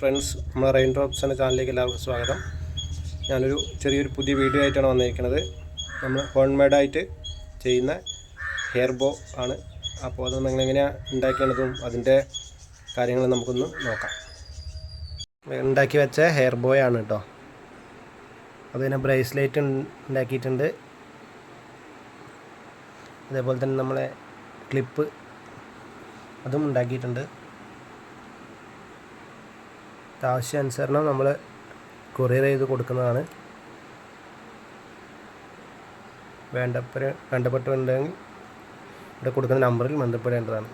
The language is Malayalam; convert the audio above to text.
ഫ്രണ്ട്സ്, നമ്മുടെ റെയിൻ ഡ്രോപ്സ് എന്ന ചാനലിലേക്ക് എല്ലാവർക്കും സ്വാഗതം. ഞാനൊരു ചെറിയൊരു പുതിയ വീഡിയോ ആയിട്ടാണ് വന്നിരിക്കുന്നത്. നമ്മൾ ഹോം മെയ്ഡായിട്ട് ചെയ്യുന്ന ഹെയർ ബോ ആണ്. അപ്പോൾ അത് നമ്മൾ എങ്ങനെയാണ് ഉണ്ടാക്കേണ്ടതും അതിൻ്റെ കാര്യങ്ങൾ നമുക്കൊന്ന് നോക്കാം. ഉണ്ടാക്കി വെച്ച ഹെയർ ബോ ആണ് കേട്ടോ. അതിന് ബ്രേസ്ലെറ്റ് ഉണ്ടാക്കിയിട്ടുണ്ട്. അതേപോലെ തന്നെ നമ്മളെ ക്ലിപ്പ് അതും ഉണ്ടാക്കിയിട്ടുണ്ട്. ആവശ്യാനുസരണം നമ്മൾ കൊറിയർ ചെയ്ത് കൊടുക്കുന്നതാണ്. വേണ്ടപ്പെട്ടുണ്ടെങ്കിൽ ഇവിടെ കൊടുക്കുന്ന നമ്പറിൽ ബന്ധപ്പെടേണ്ടതാണ്.